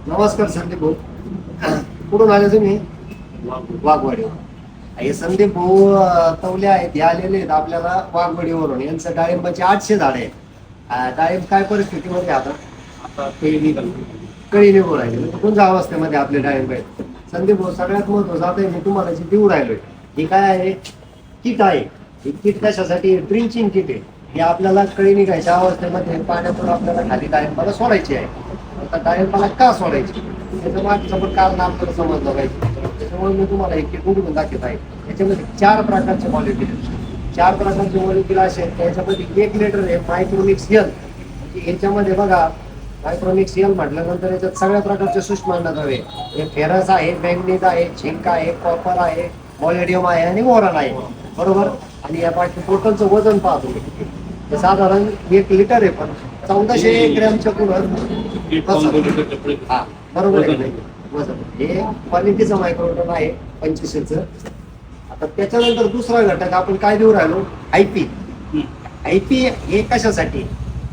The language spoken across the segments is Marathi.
नमस्कार संदीप भाऊ. कुठून आले तुम्ही? वाघवाडीवर. हे संदीप भाऊ तवले आहेत, हे आलेले आहेत आपल्याला वाघवाडीवरून. यांचं डाळिंबाचे 800 झाड आहे. डाळिंब काय परिस्थितीमध्ये आता? कळी निघून राहिले म्हणजे कोणत्या अवस्थेमध्ये आपले डाळिंब आहेत? संदीप भाऊ, सगळ्यात महत्वाचं आता मी तुम्हाला जे देऊ राहिलोय हे काय आहे? किट आहे. ही किट कशासाठी? ड्रिंचिंग किट आहे. हे आपल्याला कळी निघायच्या अवस्थेमध्ये पाण्यातून आपल्याला खाली डाळिंबाला सोडायची आहे. आता डाळिंबाला का सोडायची त्याचं मागचं पण कारण आपल्याला समजलं पाहिजे. त्याच्यामुळे मी तुम्हाला एक किट उघडून दाखवत आहे. याच्यामध्ये 4 प्रकारचे मॉलिक्युल आहेत. 4 प्रकारचे मॉलिक्युल असे आहेत त्याच्यामध्ये 1 लिटर आहे मायक्रोमिक्स एल. याच्यामध्ये बघा, मायक्रोमिक्स एल म्हटल्यानंतर याच्यात सगळ्या प्रकारचे सूक्ष्म अन्नद्रव्ये, हे फेरस आहे, मॅंगनीज आहे, झिंक आहे, कॉपर आहे, मॉलिडियम आहे आणि बोरॉन आहे. बरोबर. आणि या बाकी टोटलचं वजन पाहतो ते साधारण 1 लिटर आहे, पण 1400 ग्रॅमच्या पुढं. हा बरोबर आहे नाही वजन. हे क्वालिटीचं मायक्रोटन आहे 85चं. आता त्याच्यानंतर दुसरा घटक आपण काय देऊ राहिलो? आयपी. आयपी हे कशासाठी?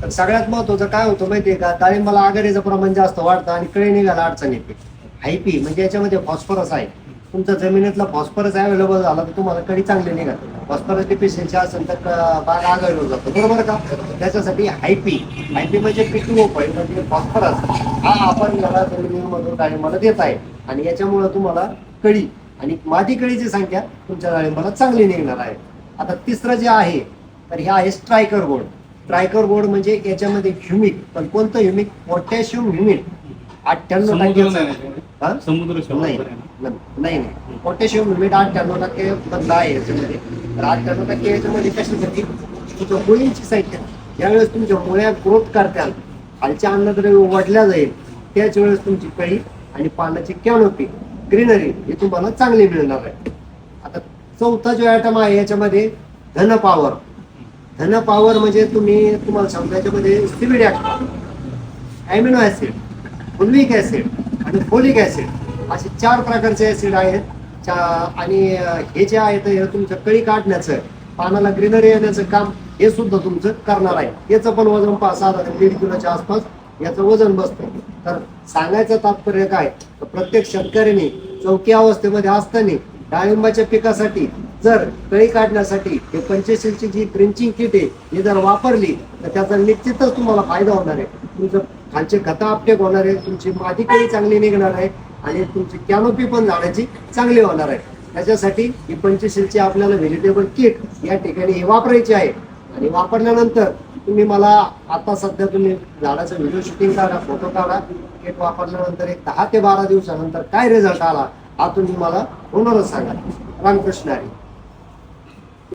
तर सगळ्यात महत्वाचं काय होतं माहितीये का? डाळिंबाला आघाडीचं प्रमाण जास्त वाढतं आणि कळी निघायला अडचण येते. आयपी म्हणजे याच्यामध्ये फॉस्फरस आहे. तुमच्या जमिनीतला फॉस्फरस अवेलेबल झाला तर तुम्हाला कळी चांगली निघाल. फॉस्फरस डिफिशियन्सी असेल तर बाग आघाडीवर जातो. बरोबर का? त्याच्यासाठी हायपी. हायपी म्हणजे P2O म्हणजे फॉस्फरस हा आपण याला जमिनीमधून डाळिंबाला देत आहे आणि याच्यामुळे तुम्हाला कळी आणि मादी कळीची संख्या तुमच्या डाळिंबाला चांगली निघणार आहे. आता तिसरं जे आहे तर हे आहे स्ट्रायकर बोर्ड. स्ट्रायकर बोर्ड म्हणजे याच्यामध्ये ह्युमिक, पण कोणतं ह्युमिक? Potassium humic 98%. समुद्र नाही, पोटॅशियम ह्युमिड 98% मधला आहे याच्यामध्ये. तर 98% याच्यामध्ये कशासाठी? तुमच्या मुळींची संख्या ज्यावेळेस तुमच्या मुळ्या ग्रोथ करताल, खालच्या अन्नद्रव्य वाढल्या जाईल, त्याच वेळेस तुमची कळी आणि पानाची कॅनोपी ग्रीनरी हे तुम्हाला चांगली मिळणार आहे. आता चौथा जो आयटम आहे याच्यामध्ये धन पॉवर. धन पॉवर म्हणजे तुम्हाला सांगतो याच्यामध्ये seaweed amino acid, fulvic acid आणि फोलिक ऍसिड असे 4 प्रकारचे ऍसिड आहेत. आणि हे जे आहेत हे तुमच्या कळी काढण्याचं, पानाला ग्रीनरी येण्याचं काम हे सुद्धा तुमचं करणार आहे. याचं पण वजन साधारण 1.5 किलोच्या आसपास याचं वजन बसतं. तर सांगायचं तात्पर्य काय? तर प्रत्येक शेतकऱ्याने चौकी अवस्थेमध्ये असताना डाळिंबाच्या पिकासाठी जर कळी काढण्यासाठी हे 85ची जी ड्रिंचिंग किट आहे ही जर वापरली तर त्याचा निश्चितच तुम्हाला फायदा होणार आहे. तुमचं खालचे खतं अपटेक होणार आहे, तुमची माती कळी चांगली निघणार आहे आणि तुमची कॅनोपी पण झाडाची चांगली होणार आहे. त्याच्यासाठी ही 85ची आपल्याला व्हेजिटेबल किट या ठिकाणी हे वापरायची आहे. आणि वापरल्यानंतर तुम्ही मला आता सध्या तुम्ही झाडाचं व्हिडिओ शूटिंग काढा, फोटो काढा. किट वापरल्यानंतर एक 10 ते 12 दिवसानंतर काय रिझल्ट आला हा तुम्ही मला होणारच सांगा. रामकृष्ण हरी.